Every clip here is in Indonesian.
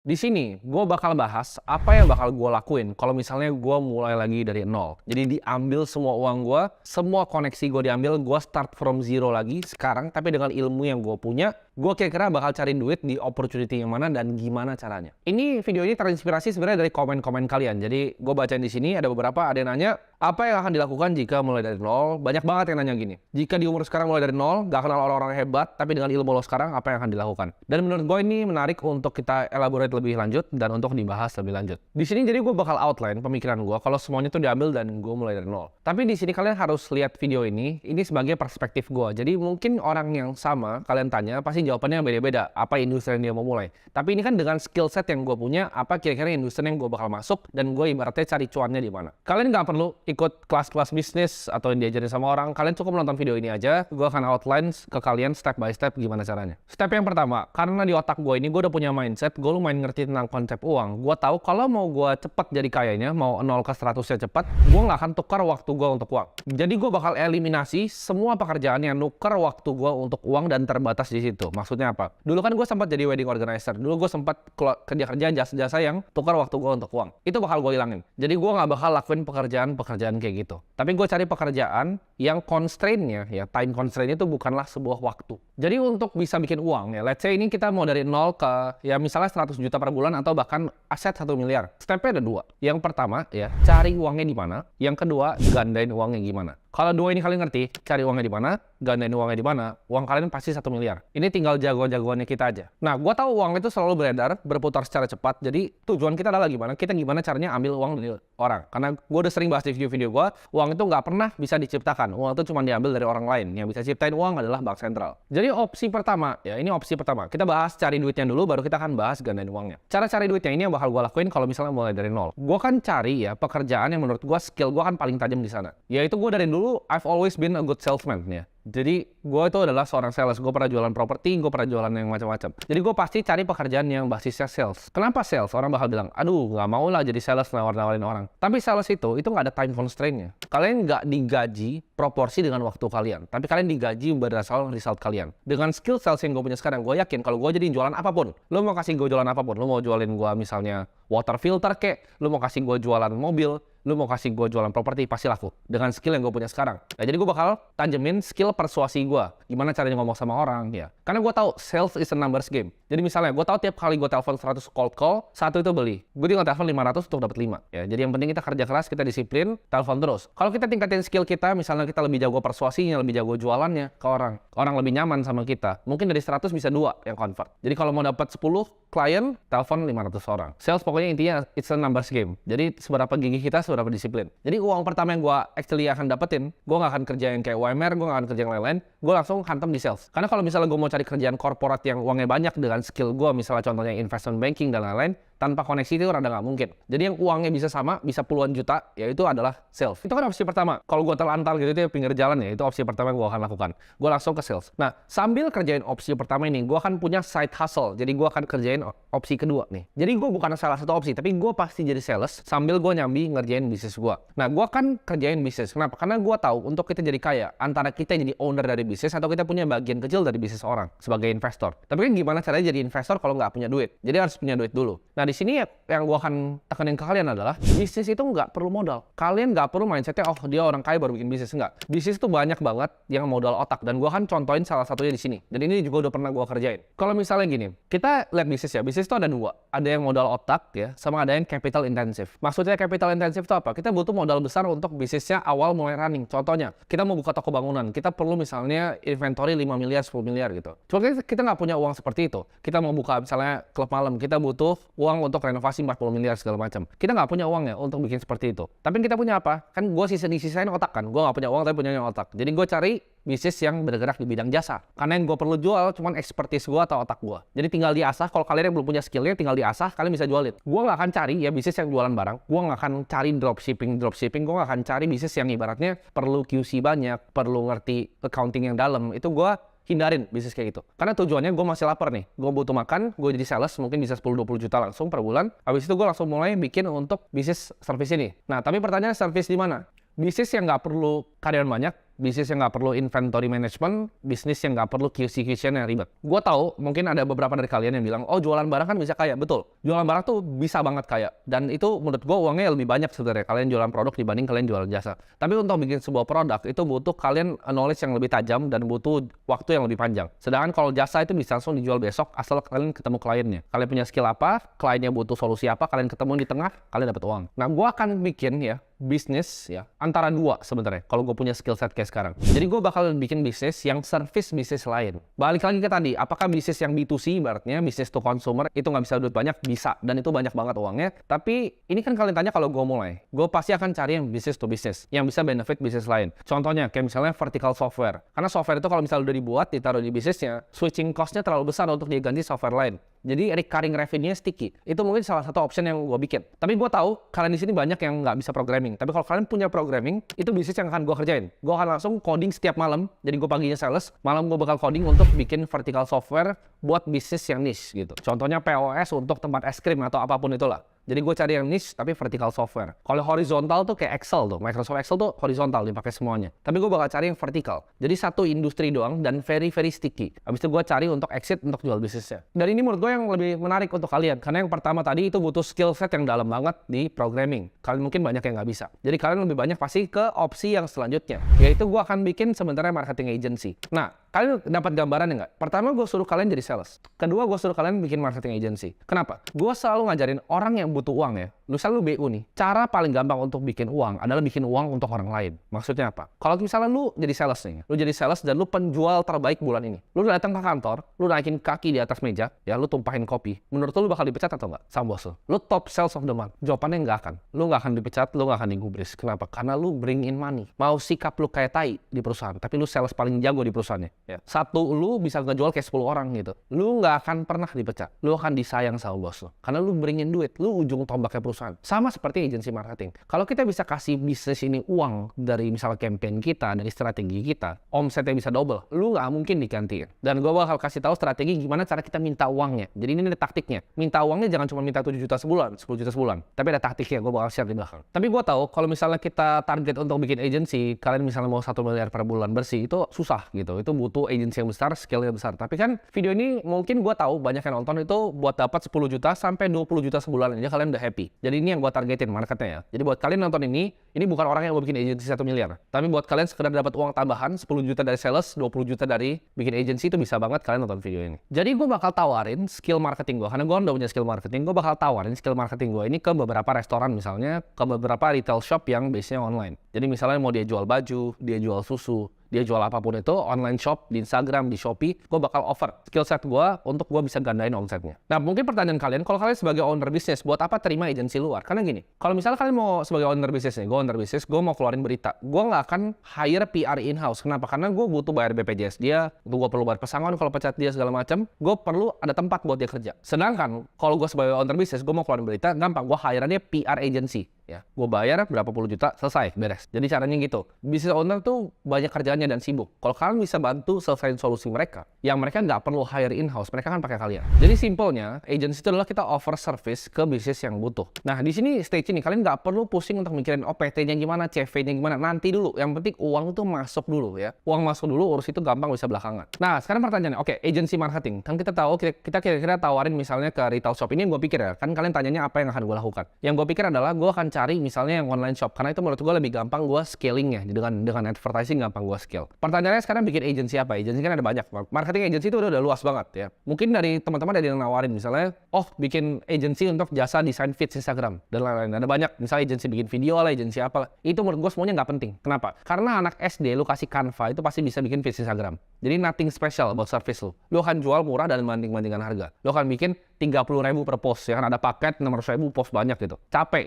Di sini, gue bakal bahas apa yang bakal gue lakuin kalau misalnya gue mulai lagi dari nol. Jadi diambil semua uang gue, semua koneksi gue diambil, gue start from zero lagi sekarang, tapi dengan ilmu yang gue punya, gue kira-kira bakal cari duit di opportunity yang mana dan gimana caranya. Ini video ini terinspirasi sebenarnya dari komen-komen kalian. Jadi gue bacain di sini ada beberapa, ada yang nanya, apa yang akan dilakukan jika mulai dari nol? Banyak banget yang nanya gini. Jika di umur sekarang mulai dari nol, gak kenal orang-orang hebat, tapi dengan ilmu lo sekarang, apa yang akan dilakukan? Dan menurut gue ini menarik untuk kita elaborate lebih lanjut dan untuk dibahas lebih lanjut. Di sini jadi gue bakal outline pemikiran gue kalau semuanya tuh diambil dan gue mulai dari nol. Tapi di sini kalian harus lihat video ini sebagai perspektif gue. Jadi mungkin orang yang sama kalian tanya pasti jawabannya beda-beda. Apa industri yang dia mau mulai? Tapi ini kan dengan skill set yang gue punya, apa kira-kira industri yang gue bakal masuk dan gue ibaratnya cari cuannya di mana. Kalian nggak perlu ikut kelas-kelas bisnis atau yang diajarin sama orang. Kalian cukup nonton video ini aja. Gue akan outline ke kalian step by step gimana caranya. Step yang pertama, karena di otak gue ini gue udah punya mindset, gue lumayan ngerti tentang konsep uang. Gue tahu kalau mau gue cepet jadi kayanya, mau 0 ke 100-nya cepat, gue nggak akan tukar waktu gue untuk uang. Jadi gue bakal eliminasi semua pekerjaan yang nukar waktu gue untuk uang dan terbatas di situ. Maksudnya apa? Dulu kan gue sempat jadi wedding organizer. Dulu gue sempat kerja-kerja jasa-jasa yang tukar waktu gue untuk uang. Itu bakal gue hilangin. Jadi gue nggak bakal lakuin pekerjaan-pekerjaan kayak gitu. Tapi gue cari pekerjaan yang constraint-nya, ya time constraint-nya itu bukanlah sebuah waktu. Jadi untuk bisa bikin uang, ya let's say ini kita mau dari 0 ke, ya misalnya 100 juta per bulan atau bahkan aset 1 miliar. Stepnya ada dua. Yang pertama, ya cari uangnya di mana. Yang kedua, gandain uangnya gimana. Kalau dua ini kalian ngerti, cari uangnya di mana, gandain uangnya di mana, uang kalian pasti 1 miliar. Ini tinggal jagoan-jagoannya kita aja. Nah, gue tahu uang itu selalu beredar, berputar secara cepat. Jadi tujuan kita adalah gimana? Kita gimana caranya ambil uang dari orang. Karena gue udah sering bahas di video-video gue, uang itu nggak pernah bisa diciptakan. Uang itu cuma diambil dari orang lain. Yang bisa ciptain uang adalah bank sentral. Jadi opsi pertama, ya ini opsi pertama. Kita bahas cari duitnya dulu, baru kita akan bahas gandain uangnya. Cara cari duitnya ini yang bakal gue lakuin kalau misalnya mulai dari nol. Gue kan cari ya pekerjaan yang menurut gue skill gue kan paling tajam di sana. Yaitu gue dari dulu I've always been a good salesman ya. Jadi gue itu adalah seorang sales. Gue pernah jualan properti, gue pernah jualan yang macam-macam. Jadi gue pasti cari pekerjaan yang basisnya sales. Kenapa sales? Orang bakal bilang, aduh nggak mau lah jadi sales nawar-nawarin orang. Tapi sales itu nggak ada time constraint-nya. Kalian nggak digaji proporsi dengan waktu kalian. Tapi kalian digaji berdasarkan result kalian. Dengan skill sales yang gue punya sekarang, gue yakin kalau gue jadi jualan apapun. Lo mau kasih gue jualan apapun. Lo mau jualin gue misalnya water filter kek. Lo mau kasih gue jualan mobil. Lu mau kasih gue jualan properti, pasti laku. Dengan skill yang gue punya sekarang. Nah, jadi gue bakal tanjemin skill persuasi gue. Gimana caranya ngomong sama orang, ya. Karena gue tahu sales is a numbers game. Jadi misalnya, gue tahu tiap kali gue telepon 100 cold call, satu itu beli. Gue tinggal telepon 500 untuk dapat 5. Ya, jadi yang penting kita kerja keras, kita disiplin, telepon terus. Kalau kita tingkatin skill kita, misalnya kita lebih jago persuasinya, lebih jago jualannya ke orang. Orang lebih nyaman sama kita. Mungkin dari 100 bisa 2 yang convert. Jadi kalau mau dapat 10 klien, telepon 500 orang. Sales pokoknya intinya it's a numbers game. Jadi seberapa gigih kita, seberapa disiplin. Jadi uang pertama yang gue actually akan dapetin, gue gak akan kerja yang kayak UMR, gue gak akan kerja yang lain-lain, gue langsung hantam di sales. Karena kalau misalnya gue mau cari kerjaan korporat yang uangnya banyak dengan skill gue, misalnya contohnya investment banking dan lain-lain, tanpa koneksi itu rada nggak mungkin. Jadi yang uangnya bisa sama, bisa puluhan juta, yaitu adalah sales. Itu kan opsi pertama. Kalau gue terlantar gitu di pinggir jalan ya, itu opsi pertama yang gue akan lakukan. Gue langsung ke sales. Nah, sambil kerjain opsi pertama ini, gue akan punya side hustle. Jadi gue akan kerjain opsi kedua nih. Jadi gue bukan salah satu opsi, tapi gue pasti jadi sales sambil gue nyambi ngerjain bisnis gue. Nah, gue akan kerjain bisnis. Kenapa? Karena gue tahu untuk kita jadi kaya, antara kita jadi owner dari bisnis atau kita punya bagian kecil dari bisnis orang sebagai investor. Tapi kan gimana caranya jadi investor kalau nggak punya duit? Jadi harus punya duit dulu. Nah, di sini yang gue akan tekanin ke kalian adalah bisnis itu nggak perlu modal. Kalian nggak perlu mindsetnya, oh dia orang kaya baru bikin bisnis. Nggak. Bisnis itu banyak banget yang modal otak. Dan gue akan contohin salah satunya di sini. Dan ini juga udah pernah gue kerjain. Kalau misalnya gini, kita lihat bisnis ya. Bisnis itu ada dua. Ada yang modal otak ya, sama ada yang capital intensive. Maksudnya capital intensive itu apa? Kita butuh modal besar untuk bisnisnya awal mulai running. Contohnya, kita mau buka toko bangunan. Kita perlu misalnya inventory 5 miliar, 10 miliar gitu. Cuma kita nggak punya uang seperti itu. Kita mau buka misalnya klub malam. Kita butuh uang untuk renovasi 40 miliar segala macam. Kita nggak punya uang ya untuk bikin seperti itu. Tapi kita punya apa? Kan gue disisain otak kan. Gue nggak punya uang tapi punya otak. Jadi gue cari bisnis yang bergerak di bidang jasa. Karena yang gue perlu jual cuman expertise gue atau otak gue. Jadi tinggal diasah. Kalau kalian yang belum punya skillnya tinggal diasah, kalian bisa jualin. Gue nggak akan cari ya bisnis yang jualan barang. Gue nggak akan cari dropshipping. Gue nggak akan cari bisnis yang ibaratnya perlu QC banyak, perlu ngerti accounting yang dalam. Itu gue hindarin bisnis kayak gitu. Karena tujuannya gue masih lapar nih. Gue butuh makan, gue jadi sales, mungkin bisa 10-20 juta langsung per bulan. Habis itu gue langsung mulai bikin untuk bisnis service ini. Nah, tapi pertanyaan service di mana? Bisnis yang nggak perlu karyawan banyak, bisnis yang nggak perlu inventory management, bisnis yang nggak perlu QC yang ribet. Gue tahu mungkin ada beberapa dari kalian yang bilang, oh jualan barang kan bisa kaya. Betul, jualan barang tuh bisa banget kaya. Dan itu menurut gue uangnya lebih banyak sebenarnya kalian jualan produk dibanding kalian jualan jasa. Tapi untuk bikin sebuah produk itu butuh kalian knowledge yang lebih tajam dan butuh waktu yang lebih panjang. Sedangkan kalau jasa itu bisa langsung dijual besok asal kalian ketemu kliennya. Kalian punya skill apa, kliennya butuh solusi apa, kalian ketemu di tengah, kalian dapat uang. Nah, gue akan bikin ya bisnis ya antara dua sebenarnya kalau gue punya skill set kayak sekarang. Jadi gue bakal bikin bisnis yang service bisnis lain. Balik lagi ke tadi, apakah bisnis yang B2C ibaratnya bisnis to consumer itu nggak bisa duit banyak? Bisa, dan itu banyak banget uangnya. Tapi ini kan kalian tanya kalau gue mulai, gue pasti akan cari yang bisnis to bisnis yang bisa benefit bisnis lain. Contohnya kayak misalnya vertical software. Karena software itu kalau misalnya udah dibuat ditaruh di bisnisnya, switching cost-nya terlalu besar untuk diganti software lain. Jadi recurring revenue-nya sticky. Itu mungkin salah satu option yang gue bikin. Tapi gue tahu kalian di sini banyak yang nggak bisa programming. Tapi kalau kalian punya programming, itu bisnis yang akan gue kerjain. Gue akan langsung coding setiap malam. Jadi gue paginya sales, malam gue bakal coding untuk bikin vertical software buat bisnis yang niche gitu. Contohnya POS untuk tempat es krim atau apapun itulah. Jadi gue cari yang niche tapi vertical software. Kalau horizontal tuh kayak Excel tuh. Microsoft Excel tuh horizontal dipakai semuanya. Tapi gue bakal cari yang vertical. Jadi satu industri doang dan very sticky. Habis itu gue cari untuk exit untuk jual bisnisnya. Dan ini menurut gue yang lebih menarik untuk kalian. Karena yang pertama tadi itu butuh skill set yang dalam banget di programming. Kalian mungkin banyak yang nggak bisa. Jadi kalian lebih banyak pasti ke opsi yang selanjutnya. Yaitu gue akan bikin sebenarnya marketing agency. Nah, kalian dapat gambaran nggak? Pertama gue suruh kalian jadi sales. Kedua gue suruh kalian bikin marketing agency. Kenapa? Gue selalu ngajarin orang yang butuh uang ya. Misalnya lu BU nih, cara paling gampang untuk bikin uang adalah bikin uang untuk orang lain. Maksudnya apa? Kalau misalnya lu jadi sales nih, lu jadi sales dan lu penjual terbaik bulan ini. Lu datang ke kantor, lu naikin kaki di atas meja, ya lu tumpahin kopi. Menurut lu bakal dipecat atau nggak? Sama bos lu. Lu top sales of the month. Jawabannya nggak akan. Lu nggak akan dipecat, lu nggak akan digubris. Kenapa? Karena lu bring in money. Mau sikap lu kayak tai di perusahaan, tapi lu sales paling jago di perusahaannya. Ya. Satu, lu bisa ngejual kayak 10 orang gitu. Lu nggak akan pernah dipecat. Lu akan disayang sama bos lu. Karena lu bring in duit. Lu ujung tombaknya perusahaan. Sama seperti agensi marketing. Kalau kita bisa kasih bisnis ini uang dari misalnya campaign kita, dari strategi kita, omsetnya bisa double, lu nggak mungkin digantiin. Dan gue bakal kasih tahu strategi gimana cara kita minta uangnya. Jadi ini ada taktiknya. Minta uangnya jangan cuma minta 7 juta sebulan, 10 juta sebulan. Tapi ada taktiknya, gue bakal share di belakang. Tapi gue tahu kalau misalnya kita target untuk bikin agensi, kalian misalnya mau 1 miliar per bulan bersih, itu susah gitu. Itu butuh agensi yang besar, skill yang besar. Tapi kan video ini mungkin gue tahu banyak yang nonton itu buat dapat 10 juta sampai 20 juta sebulan aja kalian udah happy. Jadi ini yang gue targetin marketnya ya. Jadi buat kalian nonton ini bukan orang yang mau bikin agensi 1 miliar. Tapi buat kalian sekedar dapat uang tambahan 10 juta dari sales, 20 juta dari bikin agensi itu bisa banget kalian nonton video ini. Jadi gue bakal tawarin skill marketing gue. Karena gue udah punya skill marketing, gue bakal tawarin skill marketing gue ini ke beberapa restoran misalnya, ke beberapa retail shop yang base-nya online. Jadi misalnya mau dia jual baju, dia jual susu, dia jual apapun itu, online shop, di Instagram, di Shopee, gue bakal offer skill set gue untuk gue bisa gandain omsetnya. Nah, mungkin pertanyaan kalian, kalau kalian sebagai owner bisnis, buat apa terima agensi luar? Karena gini, kalau misalnya kalian mau sebagai owner bisnis nih, gue owner bisnis, gue mau keluarin berita, gue nggak akan hire PR in-house. Kenapa? Karena gue butuh bayar BPJS dia, gue perlu bayar pesangon kalau pecat dia segala macam, gue perlu ada tempat buat dia kerja. Sedangkan, kalau gue sebagai owner bisnis, gue mau keluarin berita, gampang, gue hire dia PR agency. Ya, gue bayar berapa puluh juta, selesai, beres. Jadi caranya gitu. Business owner tuh banyak kerjaannya dan sibuk. Kalau kalian bisa bantu selesaiin solusi mereka, yang mereka nggak perlu hire in-house, mereka kan pakai kalian. Jadi simpelnya, agency itu adalah kita offer service ke bisnis yang butuh. Nah, di sini stage ini kalian nggak perlu pusing untuk mikirin PT-nya gimana, CV-nya gimana, nanti dulu. Yang penting uang tuh masuk dulu ya. Uang masuk dulu, urus itu gampang, bisa belakangan. Nah, sekarang pertanyaannya, oke, agency marketing. Kan kita tahu, kita kira-kira tawarin misalnya ke retail shop. Ini yang gue pikir ya, kan kalian tanyanya apa yang akan gue lakukan. Yang gue pikir adalah gue akan cari misalnya yang online shop, karena itu menurut gue lebih gampang gue scalingnya dengan advertising gampang gue scale. Pertanyaannya sekarang bikin agency apa? Agency kan ada banyak. Marketing agency itu udah luas banget ya. Mungkin dari teman-teman ada yang nawarin misalnya, oh bikin agency untuk jasa desain feed Instagram dan lain-lain. Ada banyak. Misalnya agency bikin video lah, agency apa lah. Itu menurut gue semuanya nggak penting. Kenapa? Karena anak SD lu kasih Canva itu pasti bisa bikin feed Instagram. Jadi nothing special about service lu. Lu akan jual murah dan banding-bandingkan harga. Lu akan bikin 30.000 per post, ya kan ada paket 600.000 post banyak gitu. Capek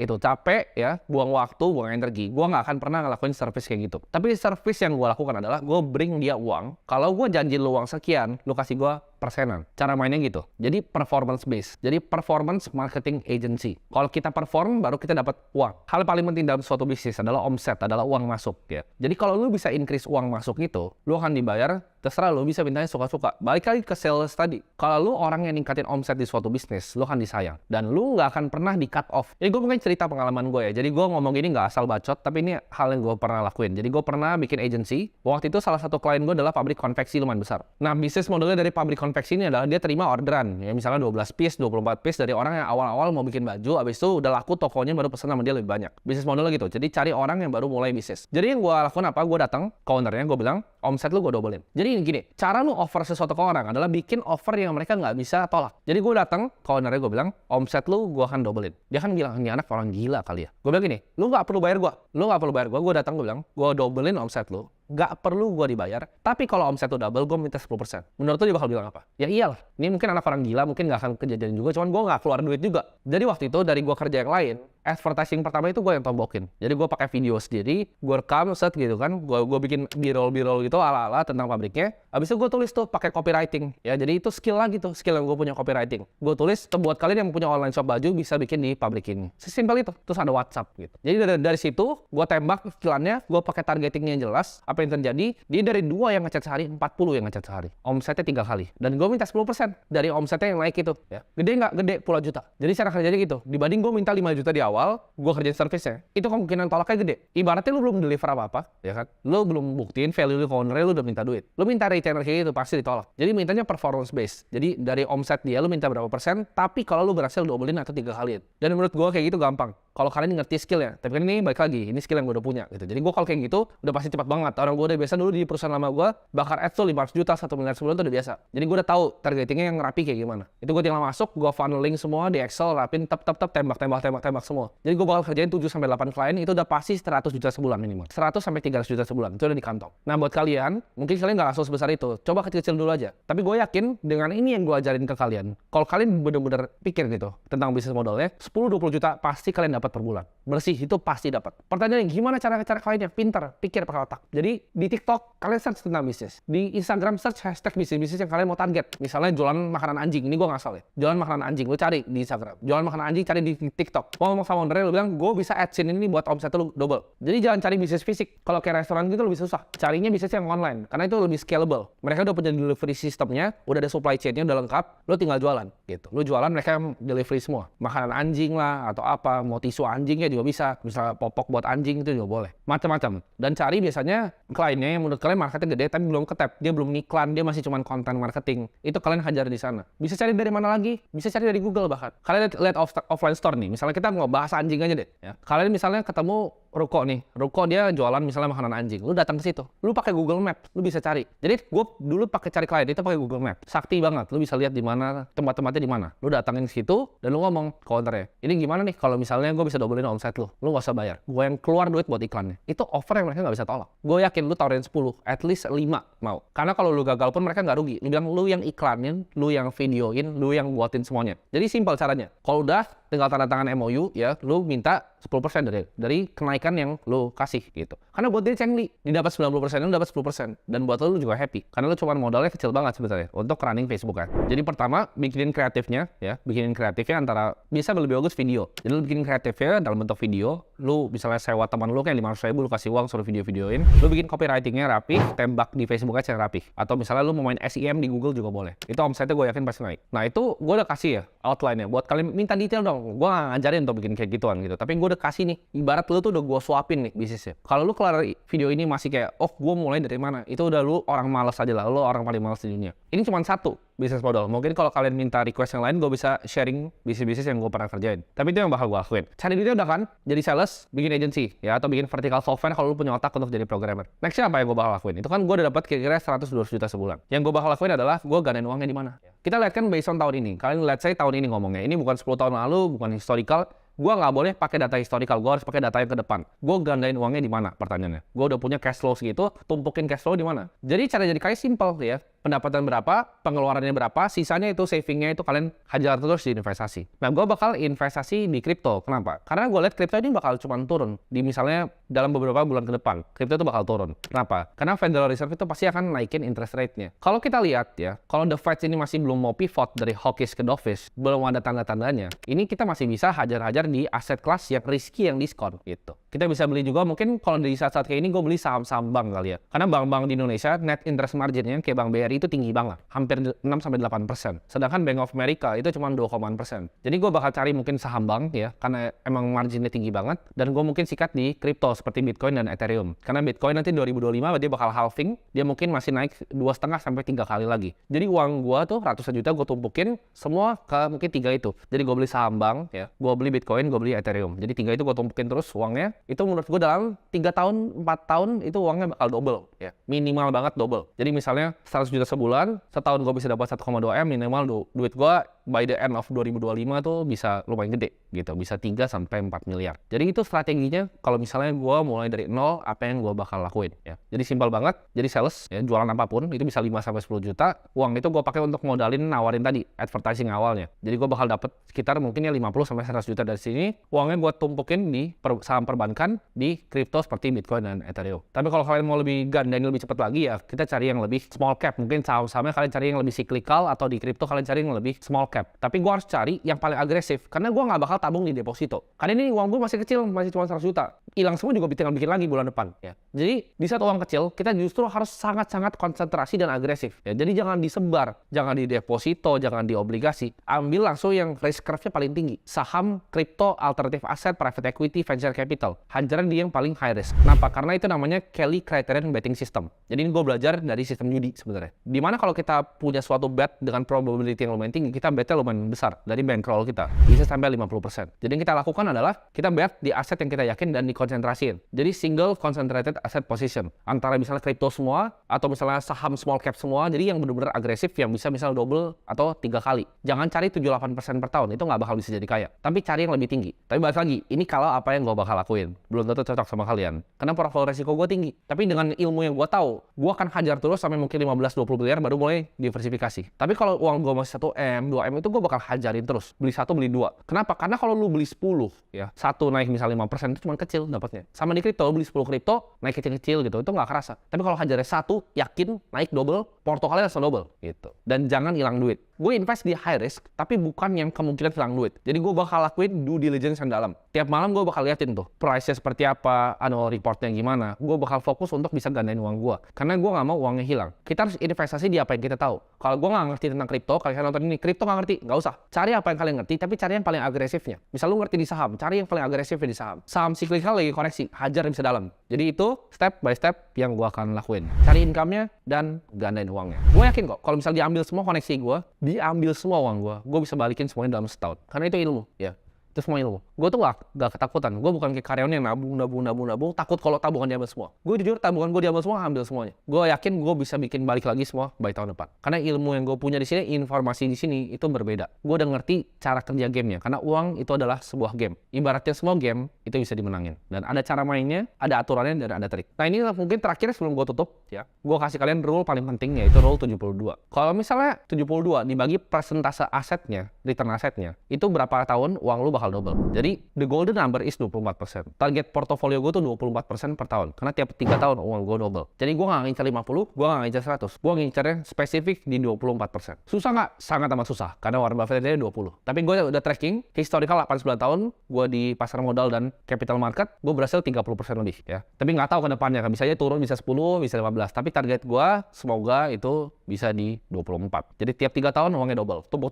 ya, buang waktu, buang energi. Gua nggak akan pernah ngelakuin service kayak gitu. Tapi service yang gua lakukan adalah gua bring dia uang. Kalau gua janji lu uang sekian, lu kasih gua persenan. Cara mainnya gitu. Jadi performance based. Jadi performance marketing agency. Kalau kita perform, baru kita dapat uang. Hal paling penting dalam suatu bisnis adalah omset, adalah uang masuk ya. Jadi kalau lu bisa increase uang masuk itu, lu akan dibayar, terserah lu bisa mintanya suka-suka. Balik lagi ke sales tadi. Kalau lu orang yang ningkatin omset di suatu bisnis, lu akan disayang. Dan lu nggak akan pernah di cut off. Ini gue mungkin cerita pengalaman gue ya. Jadi gue ngomong gini nggak asal bacot, tapi ini hal yang gue pernah lakuin. Jadi gue pernah bikin agency. Waktu itu salah satu klien gue adalah pabrik konveksi lumayan besar. Nah, bisnis modelnya dari pabrik konveksi ini adalah dia terima orderan. Ya, misalnya 12 piece, 24 piece dari orang yang awal-awal mau bikin baju, abis itu udah laku tokonya baru pesan sama dia lebih banyak. Bisnis modelnya gitu. Jadi cari orang yang baru mulai bisnis. Jadi yang gue lakukan apa? Gue datang ke ownernya, gue bilang, omset lu gue dobelin. Jadi gini, cara lu offer sesuatu ke orang adalah bikin offer yang mereka nggak bisa tolak. Jadi gue datang ke ownernya, gue bilang, omset lu gue akan dobelin. Dia kan bilang, ini anak orang gila kali ya. Gue bilang gini, lu nggak perlu bayar gue. Lu nggak perlu bayar gue. Gue datang, gue bilang, gue dobelin omset lu. Nggak perlu gue dibayar, tapi kalau omset lu double, gue minta 10%. Menurut lu dia bakal bilang apa? Ya iyalah, ini mungkin anak orang gila, mungkin nggak akan kejadian juga, cuman gue nggak keluar duit juga. Jadi waktu itu dari gue kerja yang lain, advertising pertama itu gue yang tombokin. Jadi gue pakai video sendiri, gue rekam set gitu kan, gue bikin b-roll gitu ala-ala tentang pabriknya. Habis itu gue tulis tuh pakai copywriting. Ya jadi itu skill lagi tuh, skill yang gue punya copywriting. Gue tulis buat kalian yang punya online shop baju bisa bikin di pabrik ini. Sesimpel itu. Terus ada WhatsApp gitu. Jadi dari situ gue tembak iklannya, gue pakai targetingnya yang jelas. Apa yang terjadi? Dia dari 2 yang ngechat sehari, 40 yang ngechat sehari. Omsetnya 3 kali. Dan gue minta 10% dari omsetnya yang naik itu. Ya. Gede nggak? Gede, puluhan juta. Jadi cara kerjanya gitu. Dibanding gue minta 5 juta di awal, gue kerjain service-nya. Itu kemungkinan tolaknya gede. Ibaratnya lu belum deliver apa-apa, ya kan? Lu belum buktiin value lu ke owner-nya, lu udah minta duit. Lu minta retainer kayak gitu, pasti ditolak. Jadi mintanya performance based. Jadi dari omset dia, lu minta berapa persen, tapi kalau lu berhasil dobelin atau 3 kaliin. Dan menurut gue kayak gitu gampang. Kalau kalian ngerti skill-nya. Tapi kan ini balik lagi, ini skill yang gue udah punya gitu. Jadi gue kalau kayak gitu, udah pasti cepat banget. Orang gue udah biasa dulu di perusahaan lama gue, bakar ads tuh 500 juta, 1 miliar sebulan tuh udah biasa. Jadi gue udah tahu targetingnya yang rapi kayak gimana. Itu gue tinggal masuk, gue funneling semua di Excel, rapin, tembak semua. Jadi gue bakal kerjain 7-8 klien, itu udah pasti 100 juta sebulan minimal. 100-300 juta sebulan, itu udah di kantong. Nah buat kalian, mungkin kalian nggak langsung sebesar itu. Coba kecil-kecil dulu aja. Tapi gue yakin dengan ini yang gue ajarin ke kalian, kalau kalian bener-bener pikir gitu tentang bisnis modelnya, 10-20 juta pasti kalian dapat per bulan. Bersih, itu pasti dapat. Pertanyaannya, gimana cara kalian yang pintar, pikir pakai otak. Jadi di TikTok, kalian search tentang bisnis. Di Instagram, search hashtag bisnis-bisnis yang kalian mau target. Misalnya jualan makanan anjing, ini gue ngasal ya. Jualan makanan anjing, lu cari di Instagram. Jualan makanan anjing, cari di TikTok. Mau ngomong sama ownernya, lu bilang, gue bisa adsense ini buat omset lu double. Jadi jangan cari bisnis fisik. Kalau kayak restoran gitu lebih susah. Carinya bisnis yang online, karena itu lebih scalable. Mereka udah punya delivery systemnya, udah ada supply chain-nya, udah lengkap. Lu tinggal jualan gitu. Lu jualan, mereka delivery semua. Makanan anjing lah, atau apa, mau tisu anjingnya juga bisa. Misalnya popok buat anjing itu juga boleh. Macam-macam. Dan cari biasanya kliennya yang menurut kalian marketnya gede tapi belum ketap. Dia belum ngiklan, dia masih cuma konten marketing. Itu kalian hajar di sana. Bisa cari dari mana lagi? Bisa cari dari Google bahkan. Kalian lihat offline store nih. Misalnya kita mau bahas anjing aja deh. Ya. Kalian misalnya ketemu Ruko nih. Ruko dia jualan misalnya makanan anjing. Lu datang ke situ. Lu pakai Google Map. Lu bisa cari. Jadi gue dulu pakai cari klien itu pakai Google Map. Sakti banget. Lu bisa lihat di mana tempat-tempatnya di mana. Lu datangin ke situ dan lu ngomong ke ownernya. Ini gimana nih kalau misalnya gue bisa dobelin omset lu. Lu nggak usah bayar. Gue yang keluar duit buat iklannya. Itu offer yang mereka nggak bisa tolak. Gue yakin lu tawarin 10, at least 5 mau. Karena kalau lu gagal pun mereka nggak rugi. Lu bilang lu yang iklanin, lu yang videoin, lu yang buatin semuanya. Jadi simpel caranya. Kalau udah tinggal tanda tangan MOU ya, lu minta 10% dari kenaikan yang lu kasih gitu. Karena buat dia cengli, dia dapat 90%, lu dapat 10%. Dan buat lu juga happy. Karena lu cuma modalnya kecil banget sebetulnya untuk running Facebook kan. Jadi pertama, bikinin kreatifnya ya, bikinin kreatifnya antara bisa lebih bagus video. Jadi lu bikin kreatifnya dalam bentuk video, lu misalnya sewa teman lu kayak 500.000 lu kasih uang suruh video-videoin. Lu bikin copywritingnya rapi, tembak di Facebook aja rapi. Atau misalnya lu mau main SEM di Google juga boleh. Itu omsetnya gue yakin pasti naik. Nah itu gue udah kasih ya outline-nya. Buat kalian minta detail dong. Gue nggak ngajarin untuk bikin kayak gituan gitu. Tapi gue udah kasih nih. Ibarat lu tuh udah gue suapin nih bisnisnya. Kalau lu kelar video ini masih kayak, oh gue mulai dari mana? Itu udah lu orang malas aja lah. Lu orang paling malas di dunia. Ini cuma satu bisnis model. Mungkin kalau kalian minta request yang lain, gue bisa sharing bisnis-bisnis yang gue pernah kerjain. Tapi itu yang bakal gue lakuin. Cari duitnya udah kan? Jadi sales, bikin agency, ya atau bikin vertical software kalau lu punya otak untuk jadi programmer. Nextnya apa yang gue bakal lakuin? Itu kan gue udah dapat kira-kira 100-200 juta sebulan. Yang gue bakal lakuin adalah gue ganain uangnya di mana. Kita lihat kan based on tahun ini. Kalian lihat saya tahun ini ngomongnya. Ini bukan 10 tahun lalu, bukan historical. Gue nggak boleh pakai data historical, gue harus pakai data yang ke depan. Gue gandain uangnya di mana pertanyaannya? Gue udah punya cash flow segitu, tumpukin cash flow di mana? Jadi cara jadi kaya simple ya. Pendapatan berapa, pengeluarannya berapa, sisanya itu savingnya itu kalian hajar terus di investasi. Nah, gue bakal investasi di kripto. Kenapa? Karena gue lihat kripto ini bakal cuma turun di misalnya dalam beberapa bulan ke depan. Kripto itu bakal turun. Kenapa? Karena Federal Reserve itu pasti akan naikin interest rate-nya. Kalau kita lihat ya, kalau The Fed ini masih belum mau pivot dari hawkish ke dovish, belum ada tanda-tandanya, ini kita masih bisa hajar-hajar di aset kelas yang risky yang diskon gitu. Kita bisa beli juga mungkin kalau di saat-saat kayak ini gue beli saham-saham bank kali ya. Karena bank-bank di Indonesia net interest margin-nya kayak Bank BRI itu tinggi banget, hampir 6-8%. Sedangkan Bank of America itu cuma 2,%. Jadi gue bakal cari mungkin saham bank ya, karena emang marginnya tinggi banget. Dan gue mungkin sikat di kripto seperti Bitcoin dan Ethereum. Karena Bitcoin nanti 2025 dia bakal halving, dia mungkin masih naik 2,5-3 kali lagi. Jadi uang gue tuh ratusan juta gue tumpukin semua ke mungkin 3 itu. Jadi gue beli saham bank ya, gue beli Bitcoin, gue beli Ethereum. Jadi 3 itu gue tumpukin terus uangnya. Itu menurut gue dalam 3 tahun, 4 tahun itu uangnya bakal double ya. Minimal banget double. Jadi misalnya 100 juta sebulan, setahun gue bisa dapat 1,2 M, minimal duit gue by the end of 2025 tuh bisa lumayan gede gitu, bisa 3-4 miliar. Jadi itu strateginya kalau misalnya gue mulai dari nol, apa yang gue bakal lakuin ya. Jadi simpel banget, jadi sales ya, jualan apapun itu bisa 5-10 juta. Uang itu gue pakai untuk modalin nawarin tadi advertising awalnya. Jadi gue bakal dapat sekitar mungkin ya 50-100 juta dari sini. Uangnya gue tumpukin di saham perbankan, di kripto seperti Bitcoin dan Ethereum. Tapi kalau kalian mau lebih gandain lebih cepat lagi ya, kita cari yang lebih small cap. Mungkin saham-sahamnya kalian cari yang lebih cyclical, atau di kripto kalian cari yang lebih small cap. Tapi gue harus cari yang paling agresif, karena gue nggak bakal tabung di deposito. Karena ini uang gue masih kecil, masih cuma 100 juta. Hilang semua juga tinggal bikin lagi bulan depan. Ya. Jadi di saat uang kecil, kita justru harus sangat-sangat konsentrasi dan agresif. Ya. Jadi jangan disebar, jangan di deposito, jangan di obligasi. Ambil langsung yang risk curve-nya paling tinggi. Saham, kripto, alternatif aset, private equity, venture capital. Hajaran di yang paling high risk. Kenapa? Karena itu namanya Kelly Criterion Betting System. Jadi ini gue belajar dari sistem judi sebenarnya. Dimana kalau kita punya suatu bet dengan probability yang lumayan tinggi, kita betnya lumayan besar dari bankroll kita, bisa sampai 50%. Jadi yang kita lakukan adalah kita bet di aset yang kita yakin dan dikonsentrasiin. Jadi single concentrated asset position, antara misalnya kripto semua atau misalnya saham small cap semua. Jadi yang benar-benar agresif, yang bisa misalnya double atau 3 kali. Jangan cari 7-8% per tahun, itu nggak bakal bisa jadi kaya. Tapi cari yang lebih tinggi. Tapi balik lagi, ini kalau apa yang gue bakal lakuin, belum tentu cocok sama kalian. Karena profil resiko gue tinggi. Tapi dengan ilmu yang gue tahu, gue akan hajar terus sampai mungkin 15-20 miliar baru mulai diversifikasi. Tapi kalau uang gue masih 1M, 2M itu gue bakal hajarin terus. Beli 1, beli 2. Kenapa? Karena kalau lu beli 10 ya, 1 naik misalnya 5% itu cuma kecil dapatnya. Sama di kripto, lu beli 10 kripto, naik kecil-kecil gitu, itu nggak kerasa. Tapi kalau hajarnya 1, yakin naik double, porto kalian langsung double gitu. Dan jangan hilang duit. Gue invest di high risk, tapi bukan yang kemungkinan hilang duit. Jadi gue bakal lakuin due diligence yang dalam. Tiap malam gue bakal liatin tuh, price-nya seperti apa, annual report-nya gimana. Gue bakal fokus untuk bisa gandain uang gue. Karena gue nggak mau uangnya hilang. Kita harus investasi di apa yang kita tahu. Kalau gue nggak ngerti tentang kripto, kalian nonton ini, kripto nggak ngerti, nggak usah. Cari apa yang kalian ngerti, tapi cari yang paling agresifnya. Misal lu ngerti di saham, cari yang paling agresifnya di saham. Saham cyclical lagi koreksi, hajar yang bisa dalam. Jadi itu step by step yang gue akan lakuin. Cari income-nya dan gandain uangnya. Gue yakin kok, kalau misal diambil semua koneksi gue, diambil semua uang gue bisa balikin semuanya dalam setahun. Karena itu ilmu, ya. Itu semua ilmu. Gue tuh gak ketakutan. Gue bukan kayak karyawan yang nabung, takut kalau tabungan diambil semua. Gue jujur, tabungan gue diambil semua, ambil semuanya. Gue yakin gue bisa bikin balik lagi semua by tahun depan. Karena ilmu yang gue punya di sini, informasi di sini itu berbeda. Gue udah ngerti cara kerja gamenya. Karena uang itu adalah sebuah game. Ibaratnya semua game itu bisa dimenangin. Dan ada cara mainnya, ada aturannya, dan ada trik. Nah ini mungkin terakhir sebelum gue tutup, ya. Gue kasih kalian rule paling penting, yaitu rule 72. Kalau misalnya 72 dibagi persentase asetnya, return asetnya, itu berapa tahun uang lu bakal double. Jadi the golden number is 24%. Target portofolio gue tuh 24% per tahun. Karena tiap 3 tahun uang gue double. Jadi gue nggak ngincar 50, gue nggak ngincar 100. Gue ngincarnya spesifik di 24%. Susah nggak? Sangat amat susah. Karena Warren Buffett dia 20. Tapi gue udah tracking historical 89 tahun. Gue di pasar modal dan capital market, gue berhasil 30% lebih ya. Tapi nggak tahu ke depannya. Bisa aja turun, bisa 10, bisa 15. Tapi target gue semoga itu bisa di 24. Jadi tiap 3 tahun uangnya double. Tumbuk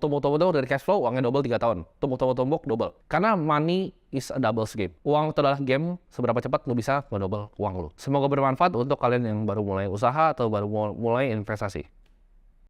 dari cash flow, uangnya double 3 tahun. Tumbuk double. Karena money is a double game. Uang itu adalah game, seberapa cepat lu bisa double uang lu. Semoga bermanfaat untuk kalian yang baru mulai usaha atau baru mulai investasi.